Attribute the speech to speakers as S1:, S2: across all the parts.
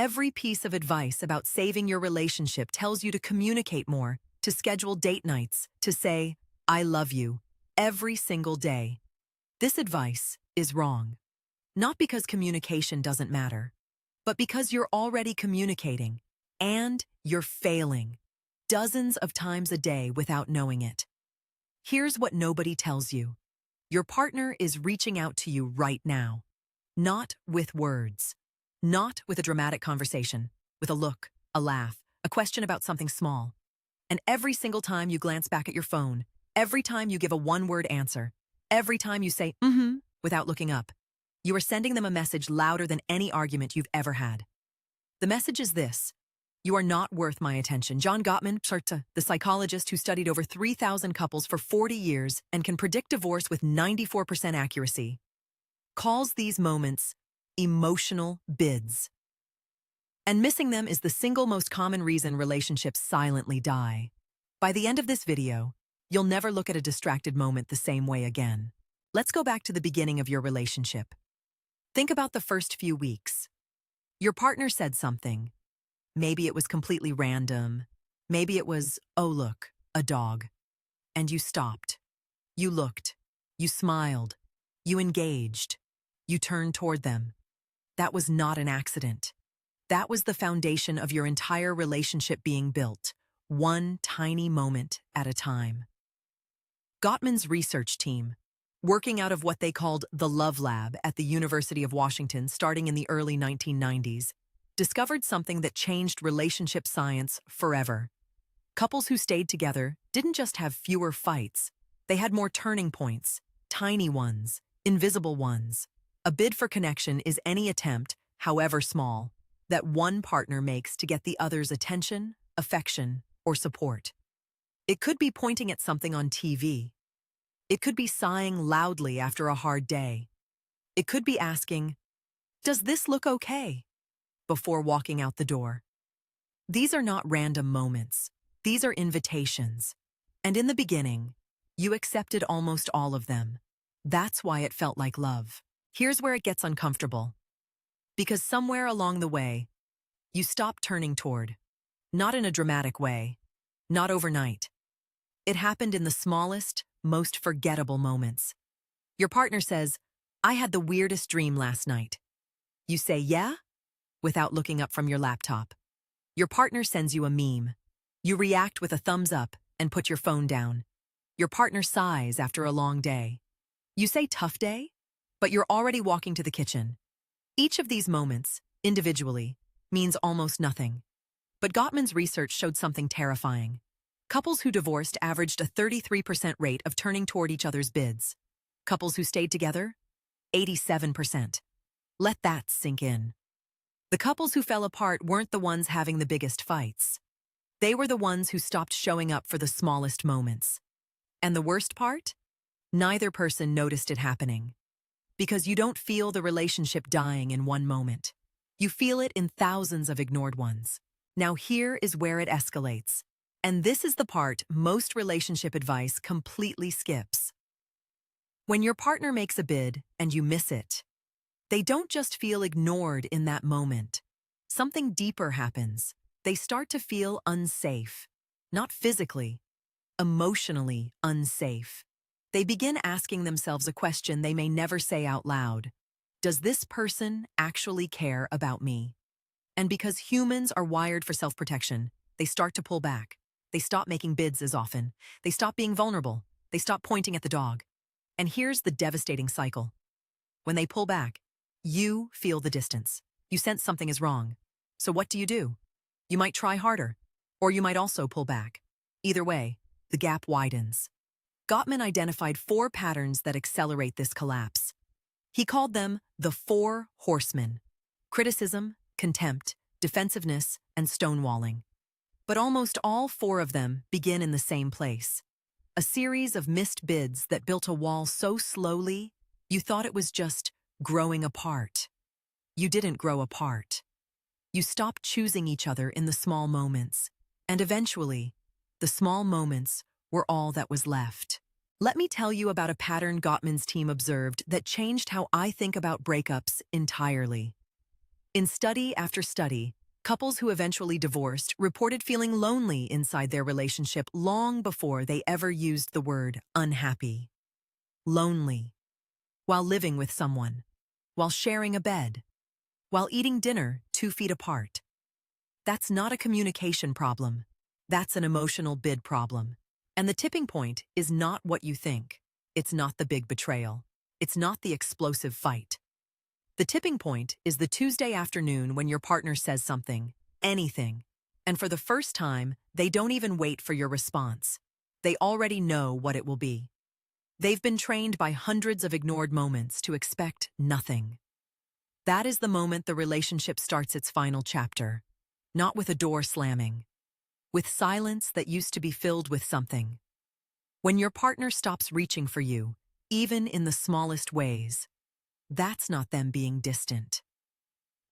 S1: Every piece of advice about saving your relationship tells you to communicate more, to schedule date nights, to say, I love you, every single day. This advice is wrong. Not because communication doesn't matter, but because you're already communicating, and you're failing dozens of times a day without knowing it. Here's what nobody tells you. Your partner is reaching out to you right now. Not with words. Not with a dramatic conversation, with a look, a laugh, a question about something small. And every single time you glance back at your phone, every time you give a one-word answer, every time you say, without looking up, you are sending them a message louder than any argument you've ever had. The message is this: you are not worth my attention. John Gottman, the psychologist who studied over 3,000 couples for 40 years and can predict divorce with 94% accuracy, calls these moments emotional bids. And missing them is the single most common reason relationships silently die. By the end of this video, you'll never look at a distracted moment the same way again. Let's go back to the beginning of your relationship. Think about the first few weeks. Your partner said something. Maybe it was completely random. Maybe it was, oh look, a dog. And you stopped. You looked. You smiled. You engaged. You turned toward them. That was not an accident. That was the foundation of your entire relationship being built, one tiny moment at a time. Gottman's research team, working out of what they called the Love Lab at the University of Washington starting in the early 1990s, discovered something that changed relationship science forever. Couples who stayed together didn't just have fewer fights, they had more turning points, tiny ones, invisible ones. A bid for connection is any attempt, however small, that one partner makes to get the other's attention, affection, or support. It could be pointing at something on TV. It could be sighing loudly after a hard day. It could be asking, "Does this look okay?" before walking out the door. These are not random moments. These are invitations. And in the beginning, you accepted almost all of them. That's why it felt like love. Here's where it gets uncomfortable. Because somewhere along the way, you stopped turning toward. Not in a dramatic way. Not overnight. It happened in the smallest, most forgettable moments. Your partner says, "I had the weirdest dream last night." You say, "Yeah?" without looking up from your laptop. Your partner sends you a meme. You react with a thumbs up and put your phone down. Your partner sighs after a long day. You say, "Tough day?" but you're already walking to the kitchen. Each of these moments, individually, means almost nothing. But Gottman's research showed something terrifying. Couples who divorced averaged a 33% rate of turning toward each other's bids. Couples who stayed together, 87%. Let that sink in. The couples who fell apart weren't the ones having the biggest fights. They were the ones who stopped showing up for the smallest moments. And the worst part? Neither person noticed it happening. Because you don't feel the relationship dying in one moment. You feel it in thousands of ignored ones. Now here is where it escalates. And this is the part most relationship advice completely skips. When your partner makes a bid and you miss it, they don't just feel ignored in that moment. Something deeper happens. They start to feel unsafe. Not physically, emotionally unsafe. They begin asking themselves a question they may never say out loud. Does this person actually care about me? And because humans are wired for self-protection, they start to pull back. They stop making bids as often. They stop being vulnerable. They stop pointing at the dog. And here's the devastating cycle. When they pull back, you feel the distance. You sense something is wrong. So what do? You might try harder, or you might also pull back. Either way, the gap widens. Gottman identified 4 patterns that accelerate this collapse. He called them the 4 horsemen: criticism, contempt, defensiveness, and stonewalling. But almost all 4 of them begin in the same place. A series of missed bids that built a wall so slowly, you thought it was just growing apart. You didn't grow apart. You stopped choosing each other in the small moments. And eventually, the small moments were all that was left. Let me tell you about a pattern Gottman's team observed that changed how I think about breakups entirely. In study after study, couples who eventually divorced reported feeling lonely inside their relationship long before they ever used the word unhappy. Lonely. While living with someone. While sharing a bed. While eating dinner 2 feet apart. That's not a communication problem. That's an emotional bid problem. And the tipping point is not what you think. It's not the big betrayal. It's not the explosive fight. The tipping point is the Tuesday afternoon when your partner says something, anything, and for the first time, they don't even wait for your response. They already know what it will be. They've been trained by hundreds of ignored moments to expect nothing. That is the moment the relationship starts its final chapter, not with a door slamming, with silence that used to be filled with something. When your partner stops reaching for you, even in the smallest ways, that's not them being distant.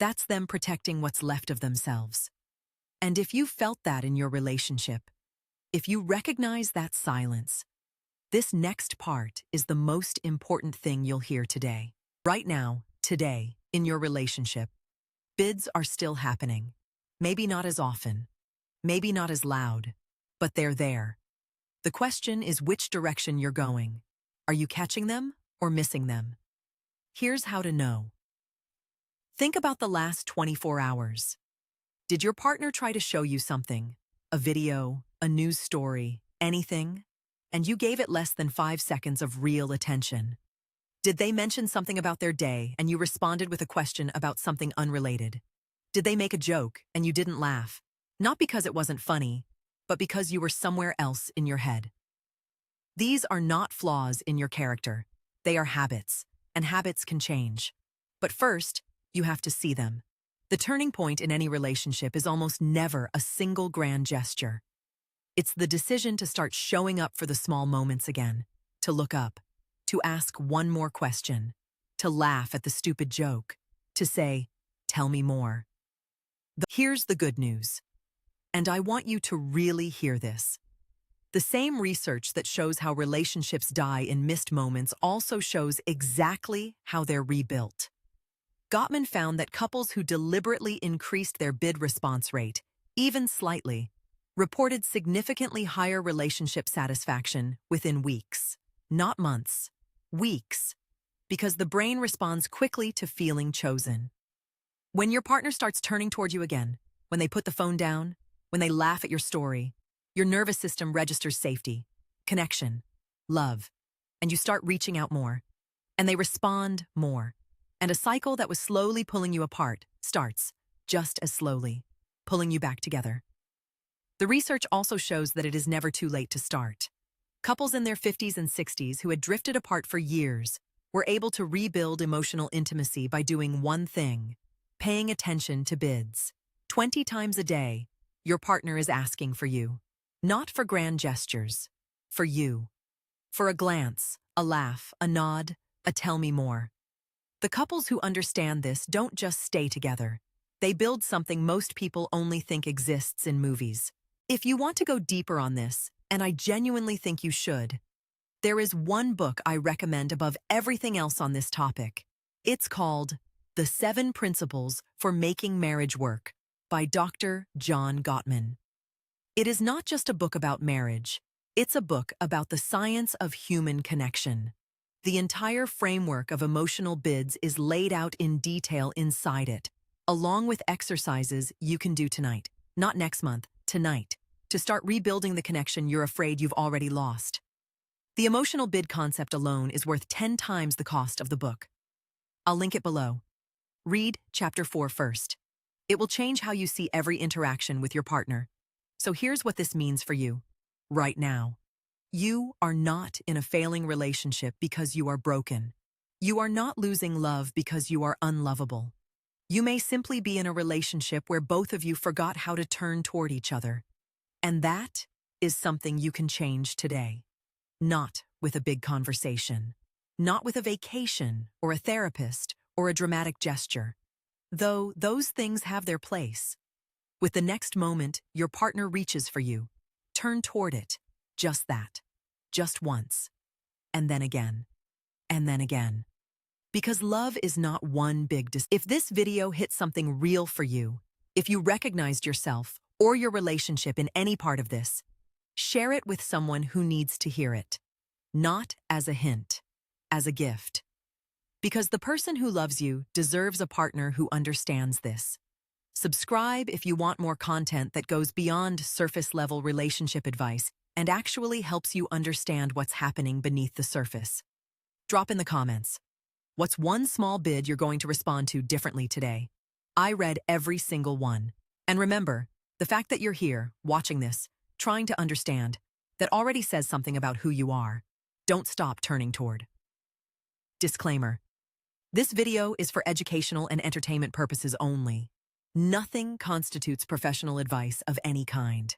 S1: That's them protecting what's left of themselves. And if you felt that in your relationship, if you recognize that silence, this next part is the most important thing you'll hear today. Right now, today, in your relationship, bids are still happening. Maybe not as often, maybe not as loud, but they're there. The question is which direction you're going. Are you catching them or missing them? Here's how to know. Think about the last 24 hours. Did your partner try to show you something? A video, a news story, anything? And you gave it less than 5 seconds of real attention. Did they mention something about their day and you responded with a question about something unrelated? Did they make a joke and you didn't laugh? Not because it wasn't funny, but because you were somewhere else in your head. These are not flaws in your character. They are habits. And habits can change. But first, you have to see them. The turning point in any relationship is almost never a single grand gesture. It's the decision to start showing up for the small moments again, to look up, to ask one more question, to laugh at the stupid joke, to say, "Tell me more." Here's the good news. And I want you to really hear this. The same research that shows how relationships die in missed moments also shows exactly how they're rebuilt. Gottman found that couples who deliberately increased their bid response rate, even slightly, reported significantly higher relationship satisfaction within weeks, not months, weeks, because the brain responds quickly to feeling chosen. When your partner starts turning toward you again, when they put the phone down, when they laugh at your story, your nervous system registers safety, connection, love, and you start reaching out more, and they respond more. And a cycle that was slowly pulling you apart starts, just as slowly, pulling you back together. The research also shows that it is never too late to start. Couples in their 50s and 60s who had drifted apart for years were able to rebuild emotional intimacy by doing one thing, paying attention to bids. 20 times a day, your partner is asking for you. Not for grand gestures, for you. For a glance, a laugh, a nod, a tell me more. The couples who understand this don't just stay together. They build something most people only think exists in movies. If you want to go deeper on this, and I genuinely think you should, there is one book I recommend above everything else on this topic. It's called The 7 Principles for Making Marriage Work by Dr. John Gottman. It is not just a book about marriage. It's a book about the science of human connection. The entire framework of emotional bids is laid out in detail inside it, along with exercises you can do tonight, not next month, tonight, to start rebuilding the connection you're afraid you've already lost. The emotional bid concept alone is worth 10 times the cost of the book. I'll link it below. Read Chapter 4 first. It will change how you see every interaction with your partner. So here's what this means for you, right now. You are not in a failing relationship because you are broken. You are not losing love because you are unlovable. You may simply be in a relationship where both of you forgot how to turn toward each other. And that is something you can change today. Not with a big conversation. Not with a vacation or a therapist or a dramatic gesture. Though those things have their place. With the next moment, your partner reaches for you. Turn toward it. Just that. Just once. And then again. And then again. Because love is not one big If this video hit something real for you, if you recognized yourself or your relationship in any part of this, share it with someone who needs to hear it. Not as a hint, as a gift. Because the person who loves you deserves a partner who understands this. Subscribe if you want more content that goes beyond surface-level relationship advice and actually helps you understand what's happening beneath the surface. Drop in the comments. What's one small bid you're going to respond to differently today? I read every single one. And remember, the fact that you're here, watching this, trying to understand, that already says something about who you are. Don't stop turning toward. Disclaimer. This video is for educational and entertainment purposes only. Nothing constitutes professional advice of any kind.